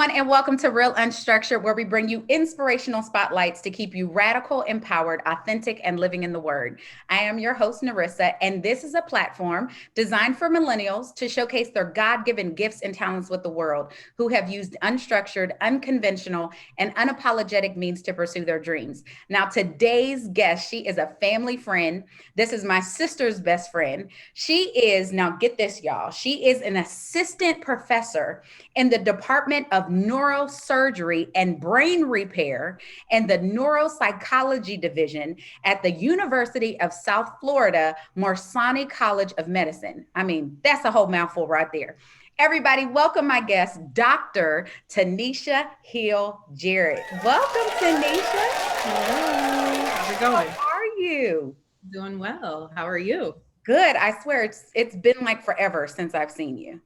everyone, and welcome to Real Unstructured, where we bring you inspirational spotlights to keep you radical, empowered, authentic, and living in the Word. I am your host, Narissa, and this is a platform designed for millennials to showcase their God-given gifts and talents with the world, who have used unstructured, unconventional, and unapologetic means to pursue their dreams. Now, today's guest, she is a family friend. This is my sister's best friend. She is, now get this, y'all, she is an assistant professor in the Department of Neurosurgery and Brain Repair and the Neuropsychology Division at the University of South Florida, Morsani College of Medicine. I mean, that's a whole mouthful right there. Everybody, welcome my guest, Dr. Tanisha Hill-Jarrett. Welcome, Tanisha. Hello. How's it going? How are you? Doing well. How are you? Good. I swear it's been like forever since I've seen you.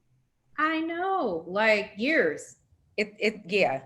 I know, like years. Yeah,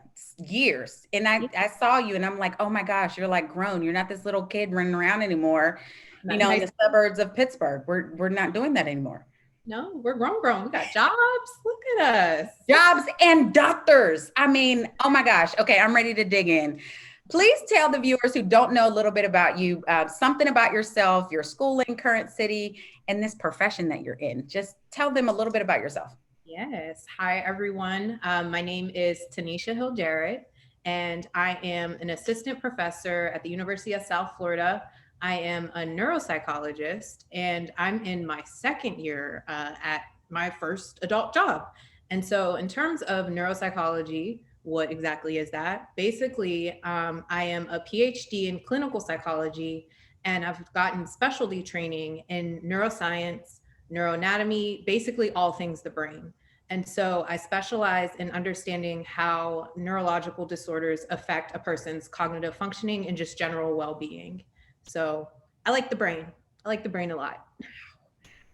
years. And I saw you and I'm like, oh my gosh, you're like grown. You're not this little kid running around anymore, Not in nice. the suburbs of Pittsburgh. We're not doing that anymore. No, we're grown. We got jobs. Look at us. Jobs and doctors. I mean, oh my gosh. Okay, I'm ready to dig in. Please tell the viewers who don't know a little bit about you, something about yourself, your schooling, current city, and this profession that you're in. Just tell them a little bit about yourself. Yes. Hi, everyone. My name is Tanisha Hill-Jarrett, and I am an assistant professor at the University of South Florida. I am a neuropsychologist, and I'm in my second year at my first adult job. And so, in terms of neuropsychology, what exactly is that? Basically, I am a PhD in clinical psychology, and I've gotten specialty training in neuroscience, neuroanatomy, basically all things the brain. And so I specialize in understanding how neurological disorders affect a person's cognitive functioning and just general well-being. So I like the brain. I like the brain a lot.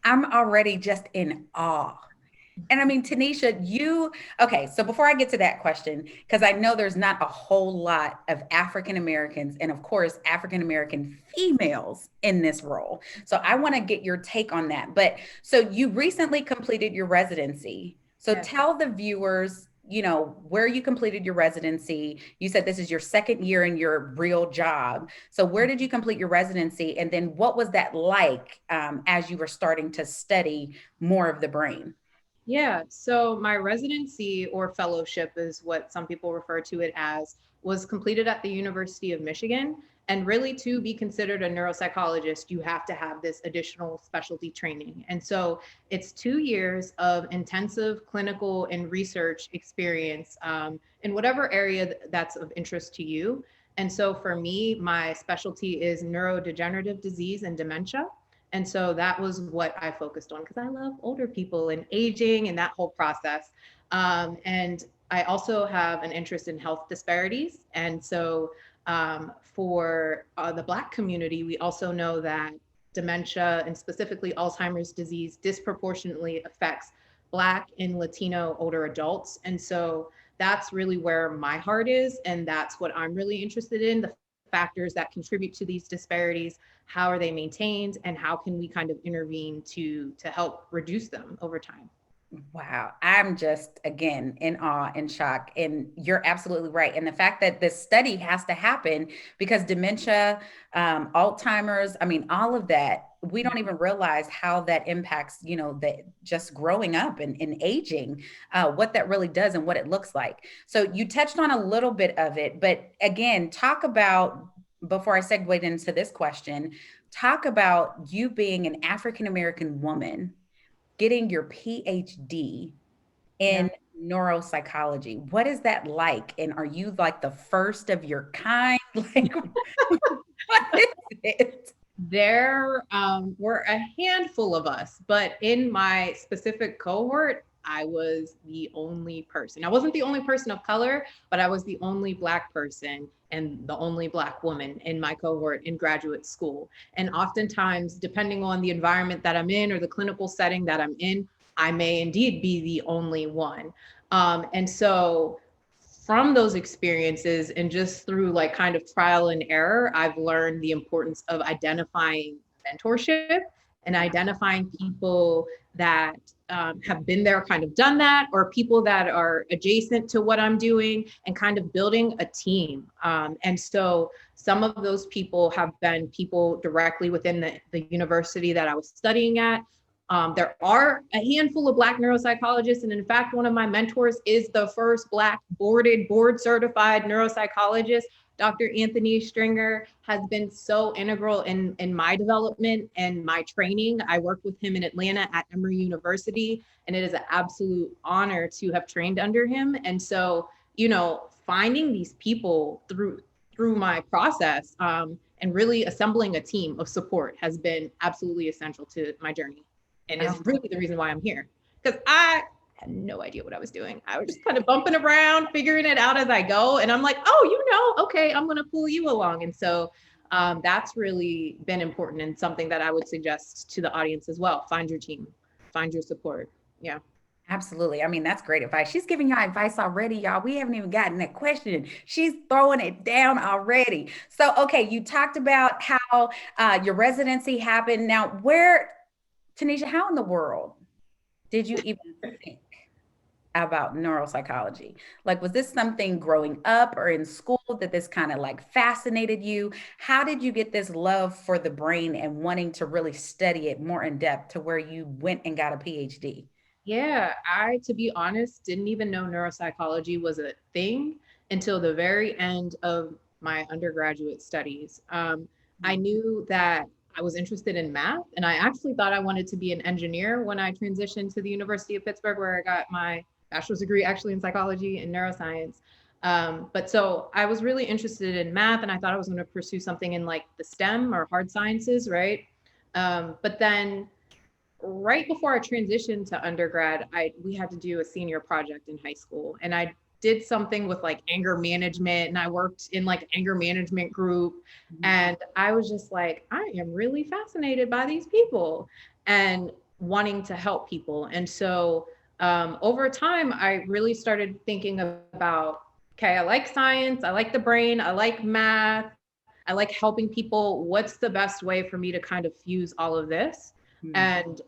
I'm already just in awe. And I mean, Tanisha, okay, so before I get to that question, because I know there's not a whole lot of African Americans and, of course, African American females in this role. So I want to get your take on that. But so you recently completed your residency. So Yes. tell the viewers, where you completed your residency. You said this is your second year in your real job. So where did you complete your residency? And then what was that like as you were starting to study more of the brain? Yeah, so my residency or fellowship is what some people refer to it as, was completed at the University of Michigan. And really, to be considered a neuropsychologist, you have to have this additional specialty training. And so it's 2 years of intensive clinical and research experience in whatever area that's of interest to you. And so for me, my specialty is neurodegenerative disease and dementia. And so that was what I focused on because I love older people and aging and that whole process. And I also have an interest in health disparities. And so for the Black community, we also know that dementia and specifically Alzheimer's disease disproportionately affects Black and Latino older adults. And so that's really where my heart is. And that's what I'm really interested in, the factors that contribute to these disparities, how are they maintained, and how can we kind of intervene to help reduce them over time. Wow. I'm just, again, in awe and shock. And you're absolutely right. And the fact that this study has to happen because dementia, Alzheimer's, I mean, all of that, we don't even realize how that impacts, the just growing up and aging, what that really does and what it looks like. So you touched on a little bit of it, but again, talk about, before I segued into this question, talk about you being an African American woman getting your PhD Yeah. in neuropsychology. What is that like? And are you like the first of your kind? Like, what is it? There were a handful of us, but in my specific cohort, I was the only person. I wasn't the only person of color, but I was the only Black person and the only Black woman in my cohort in graduate school. And oftentimes, depending on the environment that I'm in or the clinical setting that I'm in, I may indeed be the only one. And so from those experiences and just through like kind of trial and error, I've learned the importance of identifying mentorship and identifying people that have been there, kind of done that, or people that are adjacent to what I'm doing, and kind of building a team. And so some of those people have been people directly within the university that I was studying at. There are a handful of Black neuropsychologists. And in fact, one of my mentors is the first Black board certified neuropsychologist. Dr. Anthony Stringer has been so integral in my development and my training. I worked with him in Atlanta at Emory University, and it is an absolute honor to have trained under him. And so, finding these people through my process, and really assembling a team of support has been absolutely essential to my journey, and is really the reason why I'm here. Because I had no idea what I was doing. I was just kind of bumping around, figuring it out as I go. And I'm like, oh, okay, I'm going to pull you along. And so that's really been important, and something that I would suggest to the audience as well. Find your team, find your support. Yeah. Absolutely. I mean, that's great advice. She's giving y'all advice already, y'all. We haven't even gotten that question. She's throwing it down already. So, okay, you talked about how your residency happened. Now, Tanisha, how in the world did you even think about neuropsychology? Like, was this something growing up or in school that this kind of like fascinated you? How did you get this love for the brain and wanting to really study it more in depth to where you went and got a PhD? Yeah, to be honest, didn't even know neuropsychology was a thing until the very end of my undergraduate studies. I knew that I was interested in math, and I actually thought I wanted to be an engineer when I transitioned to the University of Pittsburgh, where I got my bachelor's degree actually in psychology and neuroscience. But so I was really interested in math, and I thought I was going to pursue something in like the STEM or hard sciences, right? But then right before I transitioned to undergrad, we had to do a senior project in high school, and I did something with like anger management, and I worked in like anger management group, and I was just like, I am really fascinated by these people and wanting to help people. And so over time, I really started thinking about, okay, I like science, I like the brain, I like math, I like helping people. What's the best way for me to kind of fuse all of this? And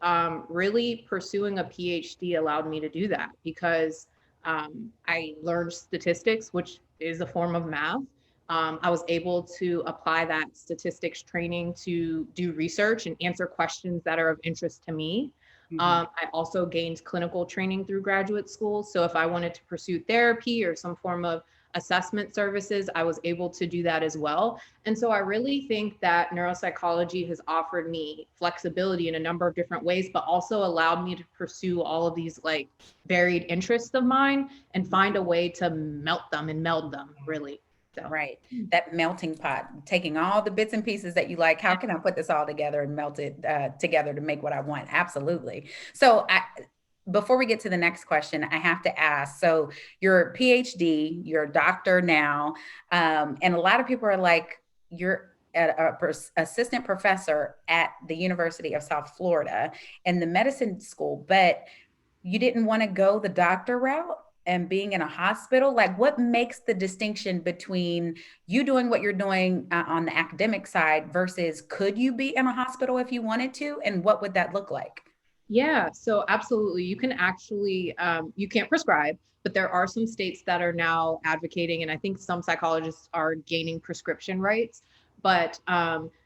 really pursuing a PhD allowed me to do that, because I learned statistics, which is a form of math. I was able to apply that statistics training to do research and answer questions that are of interest to me. I also gained clinical training through graduate school. So if I wanted to pursue therapy or some form of assessment services, I was able to do that as well. And so I really think that neuropsychology has offered me flexibility in a number of different ways, but also allowed me to pursue all of these like varied interests of mine and find a way to melt them and meld them, really. So. Right. That melting pot, taking all the bits and pieces that you like. How can I put this all together and melt it together to make what I want? Absolutely. So before we get to the next question, I have to ask, so you're a PhD, you're a doctor now, and a lot of people are like, you're assistant professor at the University of South Florida in the medicine school, but you didn't want to go the doctor route and being in a hospital. Like, what makes the distinction between you doing what you're doing on the academic side versus could you be in a hospital if you wanted to, and what would that look like? Yeah, so absolutely. You can actually, you can't prescribe, but there are some states that are now advocating, and I think some psychologists are gaining prescription rights. But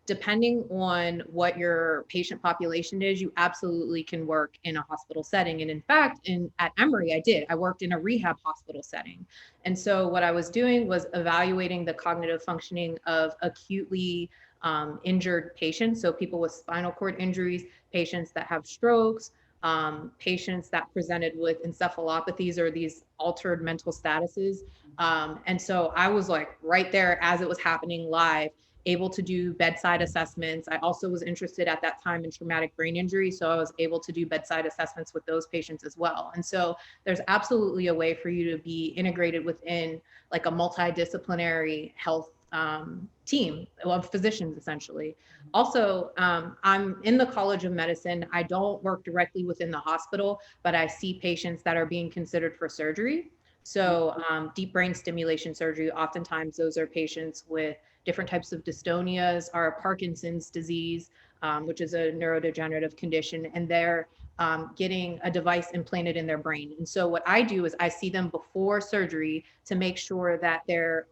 depending on what your patient population is, you absolutely can work in a hospital setting. And in fact, at Emory, I worked in a rehab hospital setting. And so what I was doing was evaluating the cognitive functioning of acutely injured patients. So people with spinal cord injuries, patients that have strokes, patients that presented with encephalopathies or these altered mental statuses. And so I was like right there as it was happening live, able to do bedside assessments. I also was interested at that time in traumatic brain injury. So I was able to do bedside assessments with those patients as well. And so there's absolutely a way for you to be integrated within like a multidisciplinary health team of physicians, essentially. Also, I'm in the College of Medicine. I don't work directly within the hospital, but I see patients that are being considered for surgery. So deep brain stimulation surgery, oftentimes those are patients with different types of dystonias or Parkinson's disease, which is a neurodegenerative condition. And they're getting a device implanted in their brain. And so what I do is I see them before surgery to make sure that they're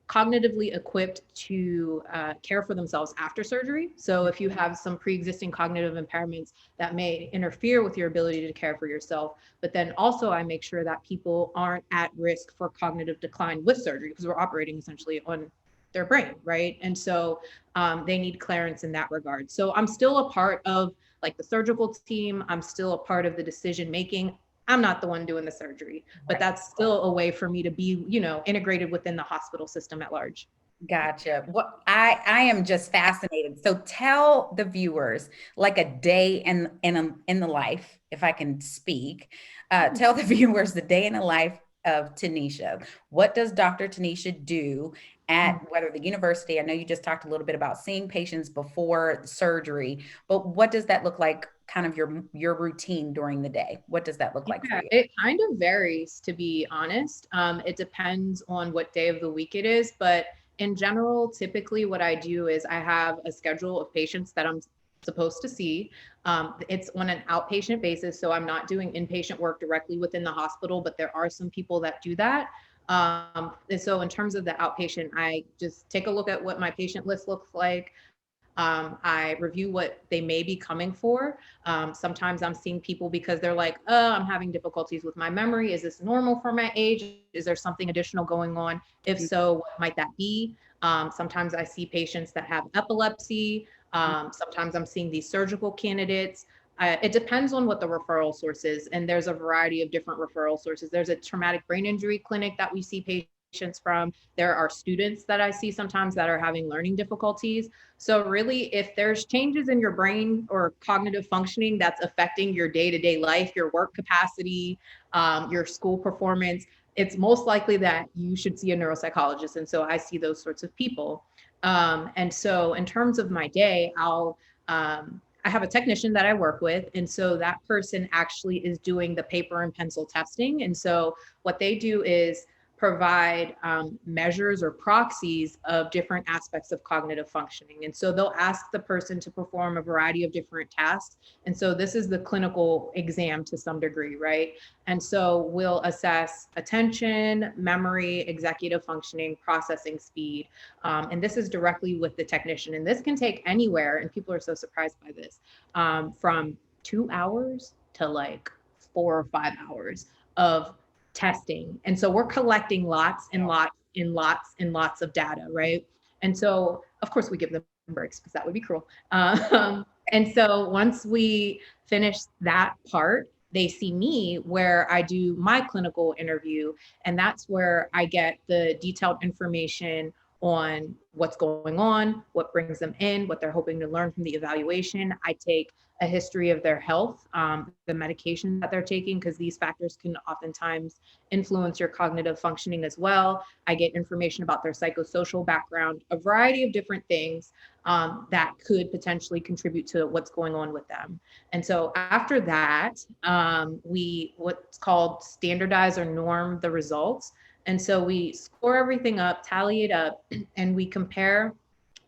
cognitively equipped to care for themselves after surgery. So if you have some pre-existing cognitive impairments that may interfere with your ability to care for yourself, but then also I make sure that people aren't at risk for cognitive decline with surgery, because we're operating essentially on their brain, right? And so they need clearance in that regard. So I'm still a part of like the surgical team. I'm still a part of the decision making. I'm not the one doing the surgery, but that's still a way for me to be, integrated within the hospital system at large. Gotcha. Well, I am just fascinated. So tell the viewers like a day in the life, if I can speak. Tell the viewers the day in the life of Tanisha. What does Dr. Tanisha do at whether the university? I know you just talked a little bit about seeing patients before surgery, but what does that look like? Kind of your routine during the day. What does that look like for Yeah, you? it kind of varies, to be honest. It depends on what day of the week it is, but in general, typically what I do is I have a schedule of patients that I'm supposed to see. It's on an outpatient basis, so I'm not doing inpatient work directly within the hospital, but there are some people that do that. And so in terms of the outpatient, I just take a look at what my patient list looks like. I review what they may be coming for. Sometimes I'm seeing people because they're like, oh, I'm having difficulties with my memory. Is this normal for my age? Is there something additional going on? If so, what might that be? Sometimes I see patients that have epilepsy. Sometimes I'm seeing these surgical candidates. It depends on what the referral source is. And there's a variety of different referral sources. There's a traumatic brain injury clinic that we see patients from. There are students that I see sometimes that are having learning difficulties. So really, if there's changes in your brain or cognitive functioning that's affecting your day-to-day life, your work capacity, your school performance, it's most likely that you should see a neuropsychologist. And so I see those sorts of people. And so in terms of my day, I have a technician that I work with. And so that person actually is doing the paper and pencil testing. And so what they do is provide measures or proxies of different aspects of cognitive functioning. And so they'll ask the person to perform a variety of different tasks. And so this is the clinical exam to some degree, right? And so we'll assess attention, memory, executive functioning, processing speed. And this is directly with the technician. And this can take anywhere, and people are so surprised by this, from 2 hours to like 4 or 5 hours of testing. And so we're collecting lots and lots and lots and lots of data, right? And so, of course, we give them breaks because that would be cruel. And so once we finish that part, they see me where I do my clinical interview. And that's where I get the detailed information on what's going on, what brings them in, what they're hoping to learn from the evaluation. I take a history of their health, the medication that they're taking, because these factors can oftentimes influence your cognitive functioning as well. I get information about their psychosocial background, a variety of different things that could potentially contribute to what's going on with them. And so after that, we what's called standardize or norm the results. And so we score everything up, tally it up, and we compare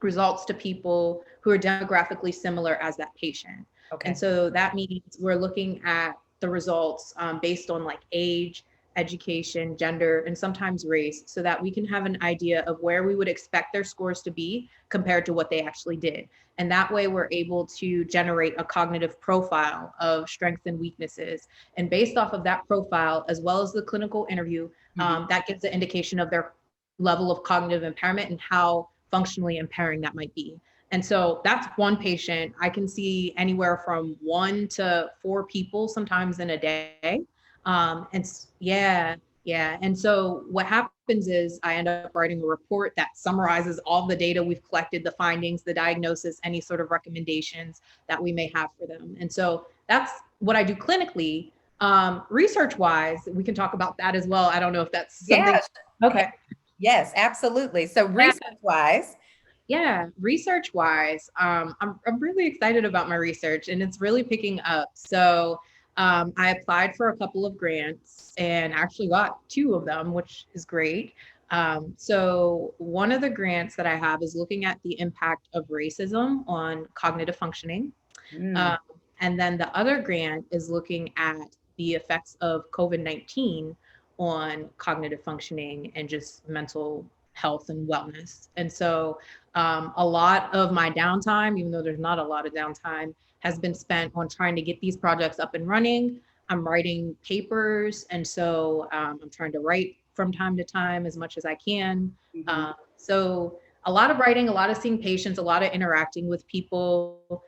results to people who are demographically similar as that patient. Okay. And so that means we're looking at the results based on like age, education, gender, and sometimes race, so that we can have an idea of where we would expect their scores to be compared to what they actually did. And that way we're able to generate a cognitive profile of strengths and weaknesses. And based off of that profile, as well as the clinical interview, that gives an indication of their level of cognitive impairment and how functionally impairing that might be. And so that's one patient. I can see anywhere from 1 to 4 people sometimes in a day. And yeah. And so what happens is I end up writing a report that summarizes all the data we've collected, the findings, the diagnosis, any sort of recommendations that we may have for them. And so that's what I do clinically. Research wise, we can talk about that as well. I don't know if that's something. Yes. Okay. Yes, absolutely. So research wise. Yeah, research wise, I'm really excited about my research and it's really picking up. So I applied for a couple of grants and actually got 2 of them, which is great. So one of the grants that I have is looking at the impact of racism on cognitive functioning. Mm. Um, And then the other grant is looking at the effects of COVID-19 on cognitive functioning and just mental health and wellness. And so a lot of my downtime, even though there's not a lot of downtime, has been spent on trying to get these projects up and running. I'm writing papers. And so I'm trying to write from time to time as much as I can. Mhm. So a lot of writing, a lot of seeing patients, a lot of interacting with people.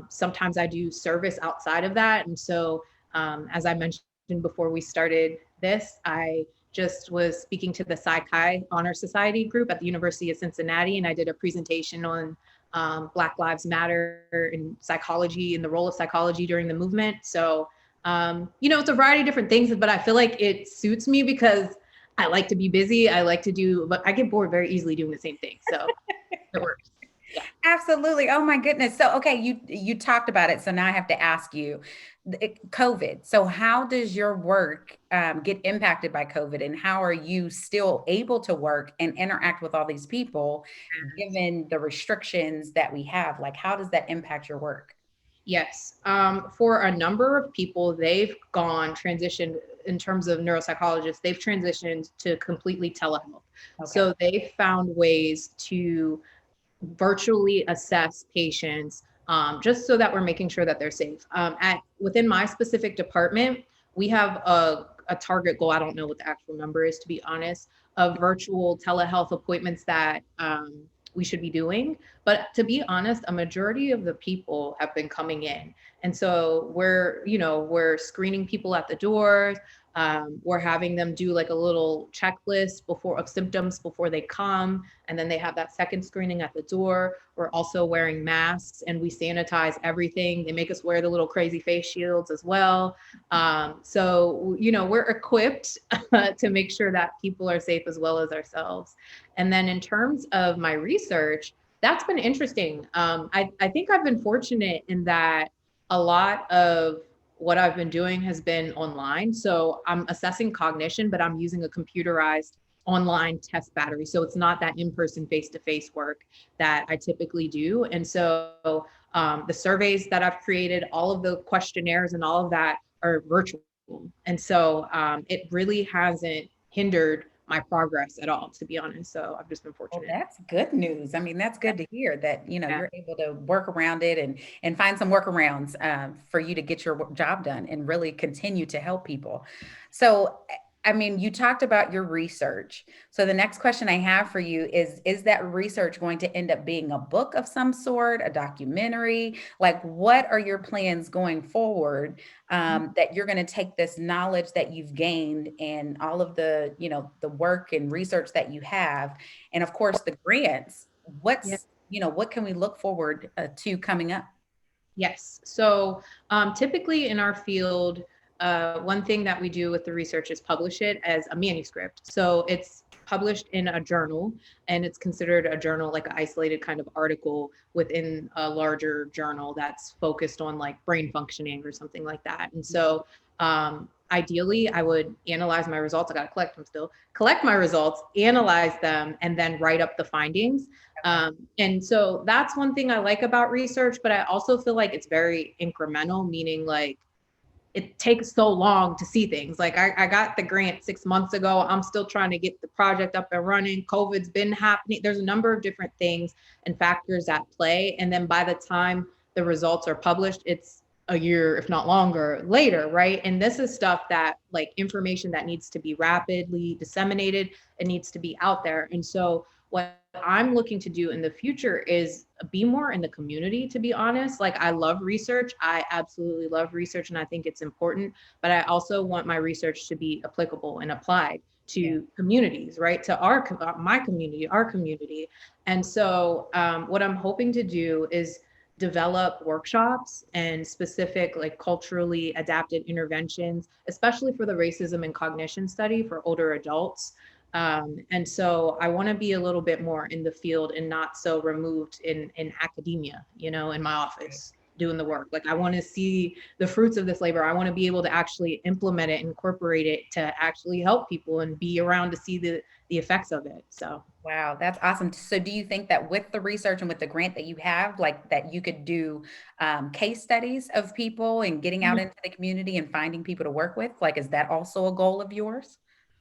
Sometimes I do service outside of that. And so, as I mentioned before we started this, I just was speaking to the Psi-Chi Honor Society group at the University of Cincinnati, and I did a presentation on Black Lives Matter and psychology and the role of psychology during the movement. So, it's a variety of different things, but I feel like it suits me because I like to be busy. I like to do, but I get bored very easily doing the same thing. So it works. Yeah. Absolutely. Oh my goodness. So, okay, you talked about it. So now I have to ask you, COVID. So, how does your work get impacted by COVID, and how are you still able to work and interact with all these people, given the restrictions that we have? Like, how does that impact your work? Yes. For a number of people, they've transitioned in terms of neuropsychologists, they've transitioned to completely telehealth. Okay. So they found ways to virtually assess patients, just so that we're making sure that they're safe. At within my specific department, we have a target goal. I don't know what the actual number is, to be honest, of virtual telehealth appointments that we should be doing. But to be honest, a majority of the people have been coming in, and so we're screening people at the doors. We're having them do like a little checklist before of symptoms before they come, and then they have that second screening at the door. We're also wearing masks and we sanitize everything. They make us wear the little crazy face shields as well. So we're equipped to make sure that people are safe as well as ourselves. And then in terms of my research, that's been interesting. I think I've been fortunate in that a lot of what I've been doing has been online. So I'm assessing cognition, but I'm using a computerized online test battery. So it's not that in-person face-to-face work that I typically do. And so the surveys that I've created, all of the questionnaires and all of that are virtual. And so it really hasn't hindered my progress at all, to be honest. So I've just been Well, fortunate. that's good news. I mean, that's Yeah. good to hear that, Yeah. you're able to work around it and find some workarounds for you to get your job done and really continue to help people. So, I mean, you talked about your research. So the next question I have for you is that research going to end up being a book of some sort, a documentary? Like, what are your plans going forward, that you're going to take this knowledge that you've gained and all of the, the work and research that you have, and of course the grants, Yeah. what can we look forward to coming up? Yes. So typically in our field, one thing that we do with the research is publish it as a manuscript. So it's published in a journal, and it's considered a journal, like an isolated kind of article within a larger journal that's focused on like brain functioning or something like that. And so ideally, I would analyze my results. I got to collect them still, collect my results, analyze them, and then write up the findings. Okay. And so that's one thing I like about research, but I also feel like it's very incremental, meaning like it takes so long to see things. Like I got the grant 6 months ago. I'm still trying to get the project up and running. COVID's been happening. There's a number of different things and factors at play. And then by the time the results are published, it's a year, if not longer, later, right? And this is stuff that like information that needs to be rapidly disseminated. It needs to be out there. And so what I'm looking to do in the future is be more in the community, to be honest. Like I love research. I absolutely love research and I think it's important, but I also want my research to be applicable and applied Yeah. to communities, right? To my community, our community. And so what I'm hoping to do is develop workshops and specific like culturally adapted interventions, especially for the racism and cognition study for older adults. And so I want to be a little bit more in the field and not so removed in academia, in my office. doing the work. Like I want to see the fruits of this labor. I want to be able to actually implement it, incorporate it to actually help people and be around to see the effects of it. So Wow, that's awesome. So do you think that with the research and with the grant that you have, like that you could do case studies of people and getting out into the community and finding people to work with? Like, is that also a goal of yours?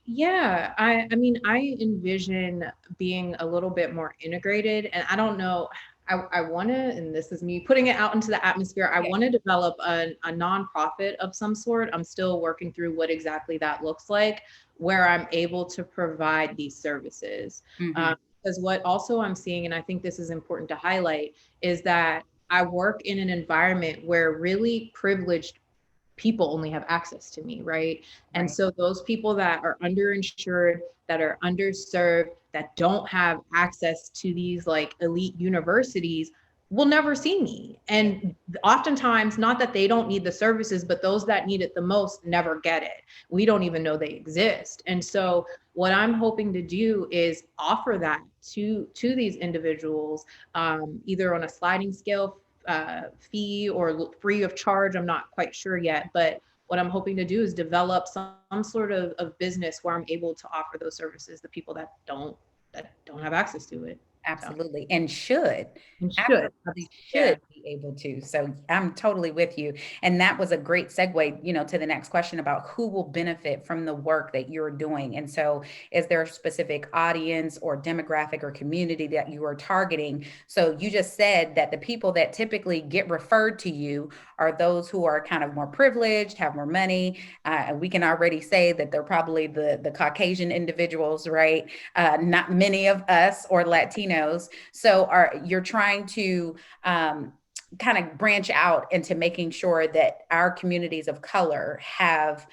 yeah, I mean, I envision being a little bit more integrated, and I don't know. I want to, and this is me putting it out into the atmosphere. I Yeah. want to develop a nonprofit of some sort. I'm still working through what exactly that looks like, where I'm able to provide these services. Hmm. Because what also I'm seeing, and I think this is important to highlight, is that I work in an environment where really privileged people only have access to me, right? And Right. so those people that are underinsured, that are underserved, that don't have access to these like elite universities will never see me. Yeah. And oftentimes, not that they don't need the services, but those that need it the most never get it. We don't even know they exist. And so what I'm hoping to do is offer that to these individuals, either on a sliding scale fee or free of charge. I'm not quite sure yet, but what I'm hoping to do is develop some sort of business where I'm able to offer those services to people that don't have access to it. So Absolutely. And should. and should. Absolutely Yeah. should be able to. So I'm totally with you. And that was a great segue, to the next question about who will benefit from the work that you're doing. And so is there a specific audience or demographic or community that you are targeting? So you just said that the people that typically get referred to you are those who are kind of more privileged, have more money. And we can already say that they're probably the Caucasian individuals, right? Not many of us or Latinos. So you're trying to kind of branch out into making sure that our communities of color have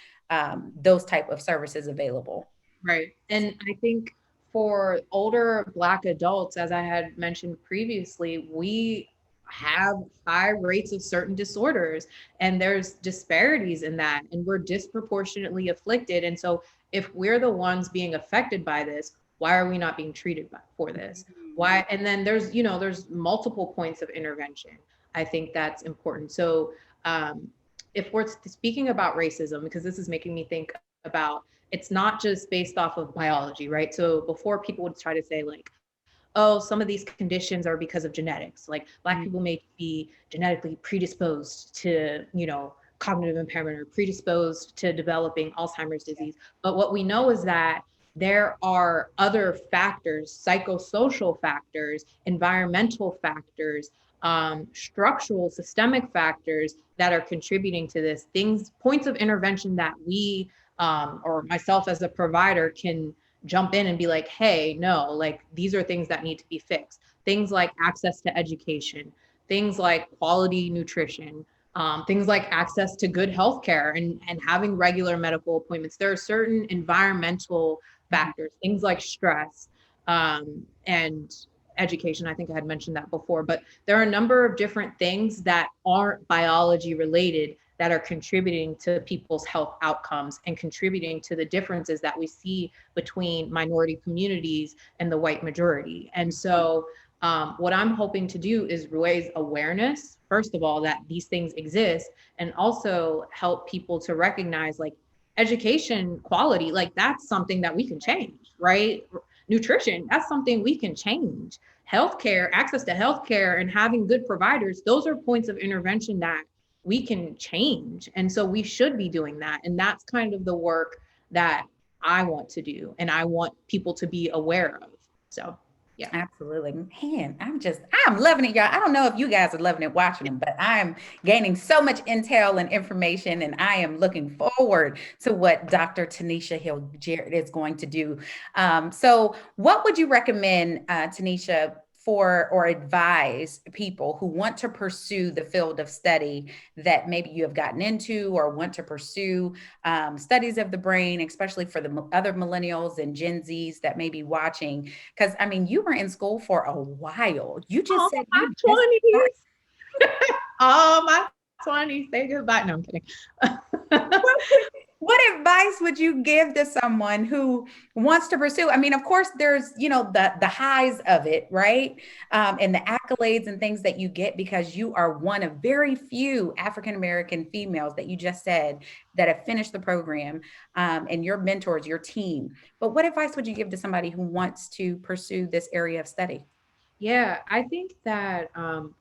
those type of services available. Right. And I think for older Black adults, as I had mentioned previously, we have high rates of certain disorders, and there's disparities in that, and we're disproportionately afflicted. And so, if we're the ones being affected by this, why are we not being treated for this? Why? And then there's multiple points of intervention. I think that's important. So, um, if we're speaking about racism, because this is making me think about it's not just based off of biology, right? So before people would try to say like, oh, some of these conditions are because of genetics. Like Black people may be genetically predisposed to, cognitive impairment or predisposed to developing Alzheimer's disease. But what we know is that there are other factors, psychosocial factors, environmental factors, structural, systemic factors that are contributing to this. Points of intervention that we or myself as a provider can jump in and be like, hey, no, like these are things that need to be fixed. Things like access to education, things like quality nutrition, things like access to good healthcare and having regular medical appointments. There are certain environmental factors, things like stress and education. I think I had mentioned that before, but there are a number of different things that aren't biology related that are contributing to people's health outcomes and contributing to the differences that we see between minority communities and the white majority. And so what I'm hoping to do is raise awareness, first of all, that these things exist, and also help people to recognize like education quality, like that's something that we can change, right? Nutrition, that's something we can change. Healthcare, access to healthcare and having good providers, those are points of intervention that we can change. And so we should be doing that. And that's kind of the work that I want to do and I want people to be aware of. So, yeah. Absolutely. Man, I'm loving it, y'all. I don't know if you guys are loving it watching them, but I'm gaining so much intel and information, and I am looking forward to what Dr. Tanisha Hill-Jarrett is going to do. So, what would you recommend, Tanisha, for or advise people who want to pursue the field of study that maybe you have gotten into or want to pursue studies of the brain, especially for the other millennials and Gen Zs that may be watching? Because I mean, you were in school for a while. You just Oh, said my you just 20s. Oh, my 20s. Say goodbye. No, I'm kidding. What advice would you give to someone who wants to pursue? I mean, of course, there's, the highs of it, right? And the accolades and things that you get because you are one of very few African-American females that you just said that have finished the program, and your mentors, your team. But what advice would you give to somebody who wants to pursue this area of study? Yeah, I think that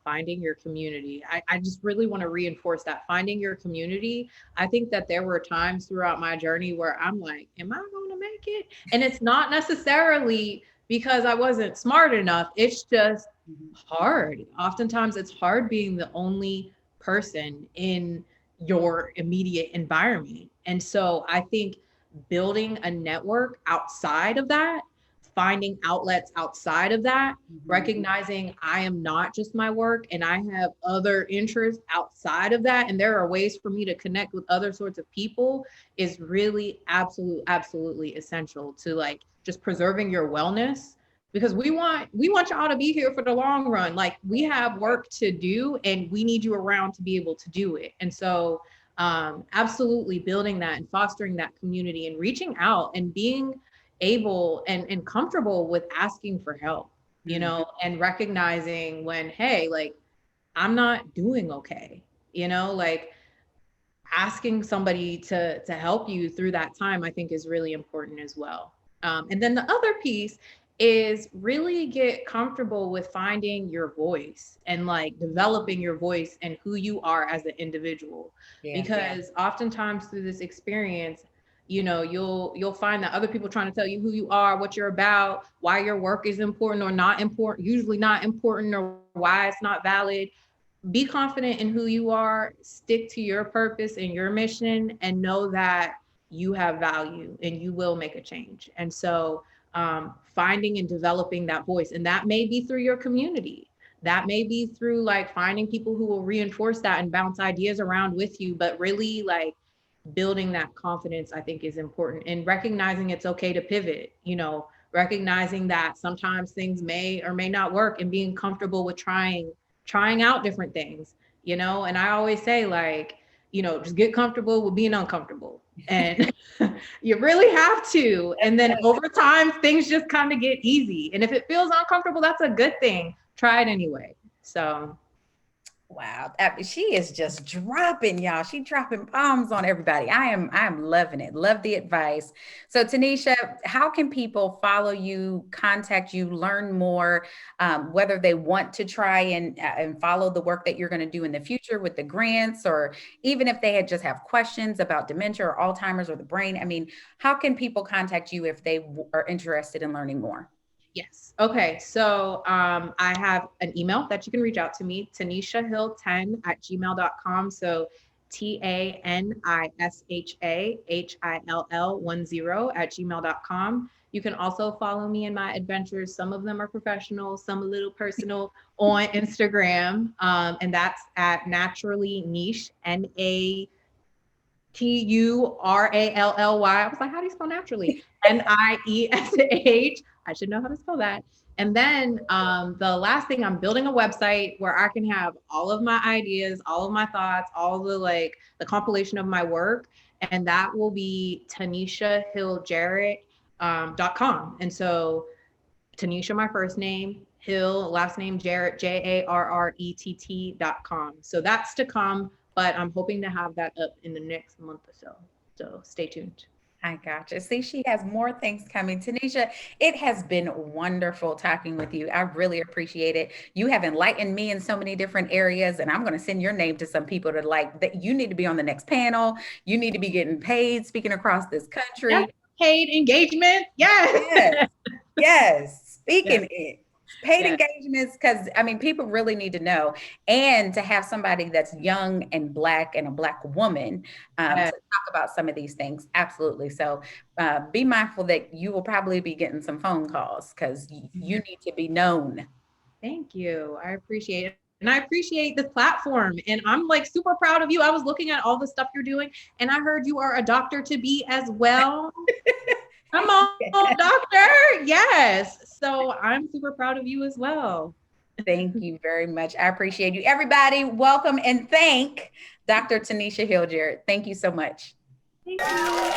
finding your community, I just really want to reinforce that finding your community. I think that there were times throughout my journey where I'm like, am I going to make it? And it's not necessarily because I wasn't smart enough. It's just Mhm. hard. Oftentimes it's hard being the only person in your immediate environment. And so I think building a network outside of that, finding outlets outside of that, Mhm. recognizing I am not just my work and I have other interests outside of that. And there are ways for me to connect with other sorts of people is really absolutely essential to like just preserving your wellness, because we want y'all to be here for the long run. Like we have work to do and we need you around to be able to do it. And so absolutely building that and fostering that community and reaching out and being able and comfortable with asking for help, Mhm. and recognizing when, hey, like I'm not doing okay, like asking somebody to help you through that time, I think is really important as well. And then the other piece is really get comfortable with finding your voice and like developing your voice and who you are as an individual, Yeah. because oftentimes through this experience, you'll find that other people trying to tell you who you are, what you're about, why your work is important or not important, usually not important, or why it's not valid. Be confident in who you are, stick to your purpose and your mission, and know that you have value and you will make a change. And so, finding and developing that voice, and that may be through your community. That may be through like finding people who will reinforce that and bounce ideas around with you, but really like building that confidence, I think, is important, and recognizing it's okay to pivot, recognizing that sometimes things may or may not work and being comfortable with trying out different things, and I always say like, just get comfortable with being uncomfortable. And you really have to. And then over time, things just kind of get easy. And if it feels uncomfortable, that's a good thing. Try it anyway. So Wow, she is just dropping, y'all. She dropping bombs on everybody. I am loving it. Love the advice. So, Tanisha, how can people follow you, contact you, learn more, whether they want to try and follow the work that you're going to do in the future with the grants, or even if they had just have questions about dementia or Alzheimer's or the brain? I mean, how can people contact you if they are interested in learning more? yes. Okay. So I have an email that you can reach out to me, Tanisha Hill 10 at gmail.com. So TANISHAHILL10 at gmail.com. You can also follow me in my adventures. Some of them are professional, some a little personal, on Instagram. And that's at naturally niche, Turally. I was like, how do you spell naturally? Niesh. I should know how to spell that. And then the last thing, I'm building a website where I can have all of my ideas, all of my thoughts, all the like the compilation of my work. And that will be TanishaHill-Jarrett.com. And so Tanisha, my first name, Hill, last name Jarrett, JARRETT.com. So that's to come, but I'm hoping to have that up in the next month or so. So stay tuned. I gotcha. See, she has more things coming. Tanisha, it has been wonderful talking with you. I really appreciate it. You have enlightened me in so many different areas, and I'm going to send your name to some people to like that. You need to be on the next panel. You need to be getting paid speaking across this Yes, country. paid engagement. Yes. Yes, yes. Yes. Speaking it. Paid Yes. engagements, because I mean, people really need to know, and to have somebody that's young and black and a black woman, to Yes. talk about some of these things. Absolutely. So be mindful that you will probably be getting some phone calls because you need to be known. Thank you. I appreciate it. And I appreciate this platform. And I'm like super proud of you. I was looking at all the stuff you're doing, and I heard you are a doctor to be as well. Come on, doctor. Yes. So I'm super proud of you as well. Thank you very much. I appreciate you. Everybody, welcome and thank Dr. Tanisha Hill-Jarrett. Thank you so much. Thank you.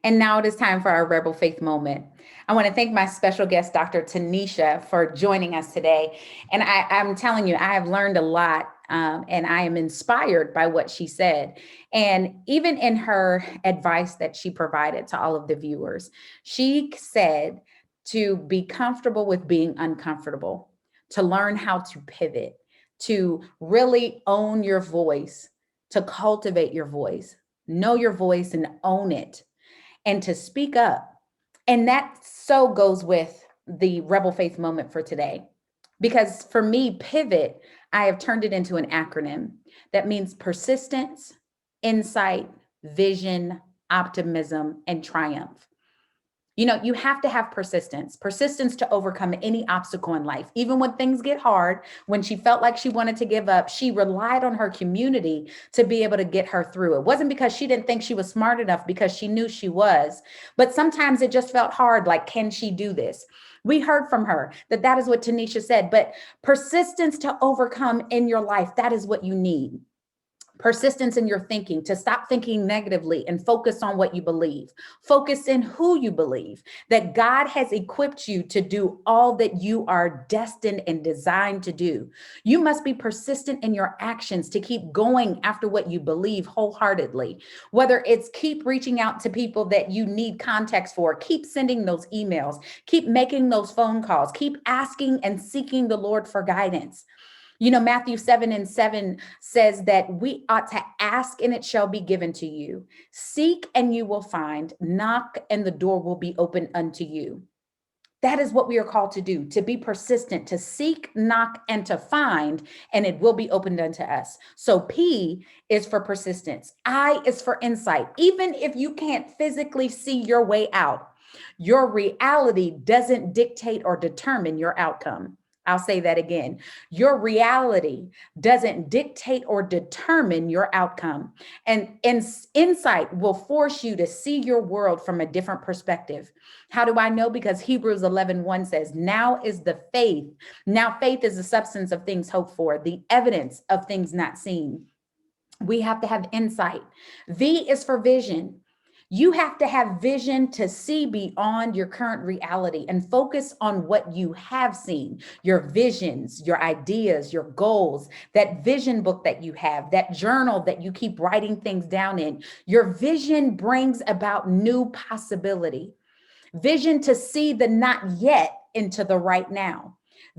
And now it is time for our Rebel Faith moment. I want to thank my special guest, Dr. Tanisha, for joining us today. And I'm telling you, I have learned a lot, and I am inspired by what she said. And even in her advice that she provided to all of the viewers, she said to be comfortable with being uncomfortable, to learn how to pivot, to really own your voice, to cultivate your voice, know your voice and own it, and to speak up. And that so goes with the Rebel Faith moment for today. Because for me, pivot, I have turned it into an acronym that means persistence, insight, vision, optimism, and triumph. You know, you have to have persistence to overcome any obstacle in life. Even when things get hard, when she felt like she wanted to give up, she relied on her community to be able to get her through. It wasn't because she didn't think she was smart enough, because she knew she was. But sometimes it just felt hard, like, can she do this? We heard from her that that is what Tanisha said, but persistence to overcome in your life, that is what you need. Persistence in your thinking, to stop thinking negatively and focus on what you believe. Focus in who you believe, that God has equipped you to do all that you are destined and designed to do. You must be persistent in your actions to keep going after what you believe wholeheartedly. Whether it's keep reaching out to people that you need context for, keep sending those emails, keep making those phone calls, keep asking and seeking the Lord for guidance. You know, Matthew 7:7 says that we ought to ask and it shall be given to you. Seek and you will find. Knock and the door will be open unto you. That is what we are called to do, to be persistent, to seek, knock, and to find, and it will be opened unto us. So P is for persistence. I is for insight. Even if you can't physically see your way out, your reality doesn't dictate or determine your outcome. I'll say that again. Your reality doesn't dictate or determine your outcome. And insight will force you to see your world from a different perspective. How do I know? Because Hebrews 11:1 says, now is the faith. Now faith is the substance of things hoped for, the evidence of things not seen. We have to have insight. V is for vision. You have to have vision to see beyond your current reality and focus on what you have seen, your visions, your ideas, your goals, that vision book that you have, that journal that you keep writing things down in. Your vision brings about new possibility. Vision to see the not yet into the right now.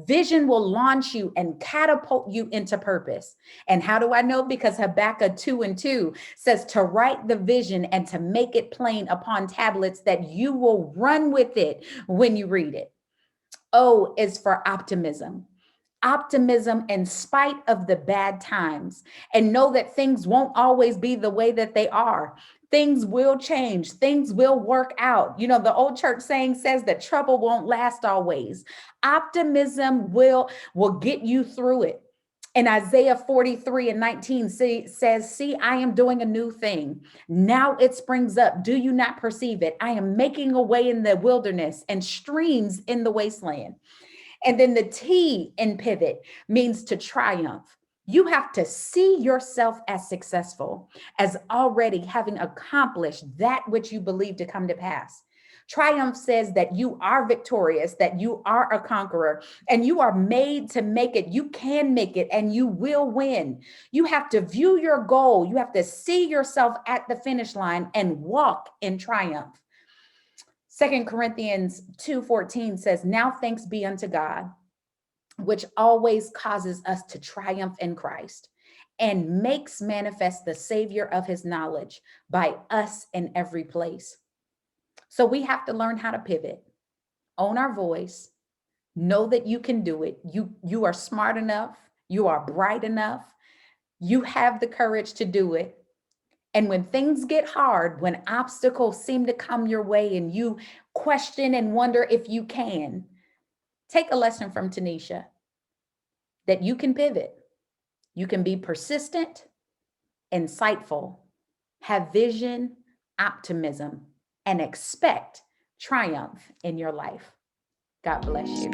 Vision will launch you and catapult you into purpose. And how do I know? Because Habakkuk 2:2 says to write the vision and to make it plain upon tablets that you will run with it when you read it. O is for optimism. Optimism in spite of the bad times, and know that things won't always be the way that they are. Things will change, things will work out. You know, the old church saying says that trouble won't last always. Optimism will get you through it. And Isaiah 43:19 says, see, I am doing a new thing. Now it springs up. Do you not perceive it? I am making a way in the wilderness and streams in the wasteland. And then the T in pivot means to triumph. You have to see yourself as successful, as already having accomplished that which you believe to come to pass. Triumph says that you are victorious, that you are a conqueror, and you are made to make it. You can make it and you will win. You have to view your goal. You have to see yourself at the finish line and walk in triumph. 2 Corinthians 2:14 says, now thanks be unto God, which always causes us to triumph in Christ and makes manifest the Savior of his knowledge by us in every place. So we have to learn how to pivot, own our voice, know that you can do it. You are smart enough, you are bright enough, you have the courage to do it. And when things get hard, when obstacles seem to come your way and you question and wonder if you can, take a lesson from Tanisha that you can pivot. You can be persistent, insightful, have vision, optimism, and expect triumph in your life. God bless you.